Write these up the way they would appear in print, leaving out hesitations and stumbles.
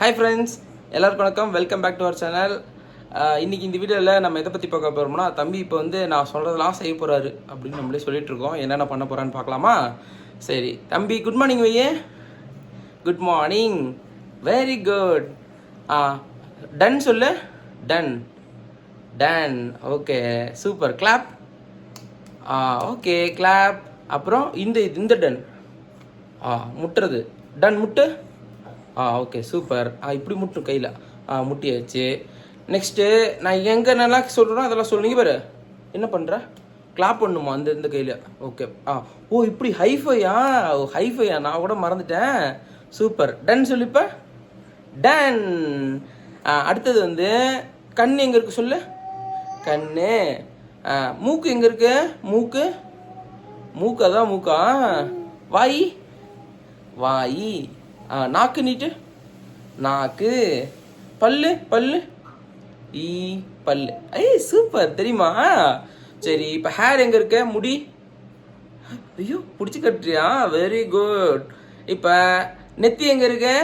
Hi friends, எல்லாருக்கும் வணக்கம். Welcome back to our channel. இன்றைக்கி இந்த வீடியோவில் நம்ம எதை பற்றி பார்க்க போகிறோம்னா, தம்பி இப்போ வந்து நான் சொல்கிறதெல்லாம் செய்ய போகிறாரு அப்படின்னு நம்மளே சொல்லிட்டு இருக்கோம். என்னென்ன பண்ண போகிறான்னு பார்க்கலாமா? சரி தம்பி, குட் மார்னிங் வையே. Good morning, very good. டன் சொல்லு. டன் டன். Okay, super. Clap. Okay, clap. அப்புறம் இந்த டன். முட்டுறது. டன் முட்டு. Okay, super. இப்படி முட்டும் கையில். முட்டியாச்சு. நெக்ஸ்ட்டு நான் எங்கே நல்லா சொல்கிறேன் அதெல்லாம் சொல்லுங்க. பாரு என்ன பண்ணுற, கிளாப் பண்ணுமா இந்த கையில். ஓகே. இப்படி ஹைஃபையா. ஹைஃபையா, நான் கூட மறந்துட்டேன். சூப்பர். டன் சொல்லிப்ப. டன். அடுத்தது வந்து கண் எங்கே இருக்கு சொல்லு. கண்ணு. மூக்கு எங்கே இருக்கு. மூக்கு. மூக்கு அதான் மூக்கா. வாய். வாய். நாக்கு நீட்டு. நாக்கு. பல்லு. பல்லு. பல்லு. சூப்பர். தெரியுமா? சரி, இப்போ ஹேர் எங்கே இருக்க. முடி. ஐயோ, பிடிச்சி கட்டுறியா? Very good. இப்போ நெத்தி எங்கே இருக்கு.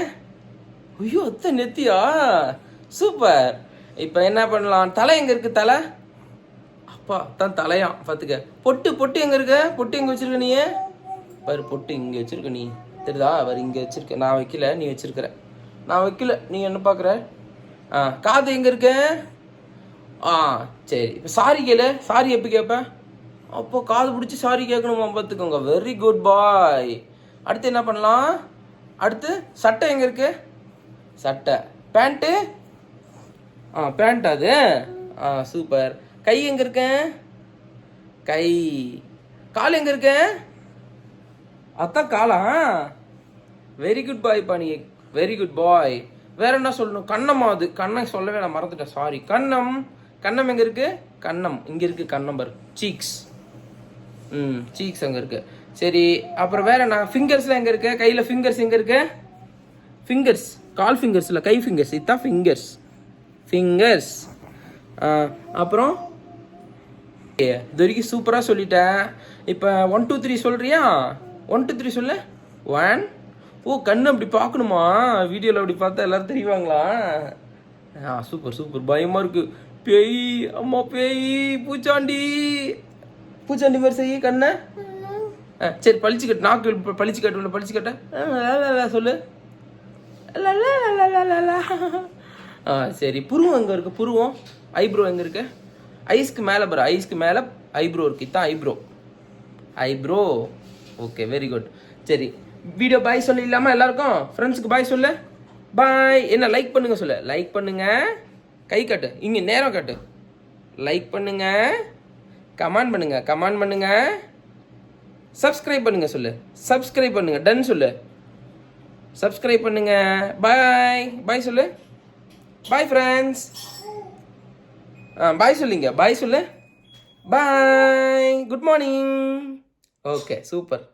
ஐயோ, அத்தை நெத்தியா? சூப்பர். இப்போ என்ன பண்ணலாம். தலை எங்கே இருக்கு. தலை. அப்பா தான் தலையாம், பார்த்துக்க. பொட்டு. பொட்டு எங்கே இருக்க. பொட்டு எங்கே வச்சிருக்க நீ? பாரு, பொட்டு இங்கே வச்சிருக்க நீ. தெரியுதா? அவர் இங்கே வச்சிருக்க. நான் வைக்கல, நீ வச்சிருக்கிற. நான் வைக்கல, நீ என்ன பார்க்குற. காது எங்கே இருக்க. சரி. இப்போ சாரி கேளு. சாரி எப்போ கேட்பேன். அப்போ காது பிடிச்சி சாரி கேட்கணுமா? பார்த்துக்கோங்க. வெரி குட் பாய். அடுத்து என்ன பண்ணலாம். அடுத்து சட்டை எங்கே இருக்கு. சட்டை. பேண்ட்டு. பேண்ட் அது. சூப்பர். கை எங்கே இருக்க. கை. கால் எங்கே இருக்க. அதான் காலா. வெரி குட் பாய் பா நீ. வெரி குட் பாய். வேற என்ன சொல்லணும். கண்ணம்மா. அது கண்ணம் சொல்லவே நான் மறந்துட்டேன், சாரி. கண்ணம். கண்ணம் எங்கே இருக்கு. கண்ணம் இங்கே இருக்கு. கண்ணம் பாரு. சீக்ஸ். சீக்ஸ் அங்கே இருக்கு. சரி, அப்புறம் வேற என்ன. ஃபிங்கர்ஸ்லாம் எங்கே இருக்கு. கையில் ஃபிங்கர்ஸ் எங்கே இருக்கு. ஃபிங்கர்ஸ். கால் ஃபிங்கர்ஸ் இல்லை, கை ஃபிங்கர்ஸ். இதுதான் ஃபிங்கர்ஸ். ஃபிங்கர்ஸ். அப்புறம் இது வரைக்கும் சூப்பராக சொல்லிட்டேன். இப்போ 1 2 3 சொல்கிறியா. 1 2 3 சொல்லு. 1. கண்ணு அப்படி பார்க்கணுமா. வீடியோவில் அப்படி பார்த்தா எல்லாரும் தெரிவாங்களா. Super super. பயமாக இருக்கு. பேய். அம்மா பேய். பூச்சாண்டி. பூச்சாண்டி மாதிரி செய்ய கண்ணை. சரி, பழிச்சு கட்டு. நாக்கு பழிச்சு கட்டு. பழிச்சு கட்ட சொல்லு. சரி, புருவம் எங்கே இருக்கு. புருவம். ஐப்ரோ எங்கே இருக்கு. ஐஸ்க்கு மேலே பாரு. ஐஸ்க்கு மேலே ஐப்ரோ இருக்கு. இதான் eyebrow. Eyebrow. Okay, very good. சரி, வீடியோ பாய் சொல்லிடலாமா எல்லாருக்கும். ஃப்ரெண்ட்ஸுக்கு பாய் சொல்லு. பாய். என்ன லைக் பண்ணுங்க சொல்லு. லைக் பண்ணுங்க. கை காட்டு. இங்கே நேரம் காட்டு. லைக் பண்ணுங்க. கமெண்ட் பண்ணுங்க. கமெண்ட் பண்ணுங்க. சப்ஸ்கிரைப் பண்ணுங்க சொல்லு. சப்ஸ்கிரைப் பண்ணுங்க. டன் சொல்லு. சப்ஸ்கிரைப் பண்ணுங்க. பாய். பாய் சொல்லு. Bye friends. பாய் சொல்லிங்க. பாய் சொல்லு. Bye. Good morning. Okay, super.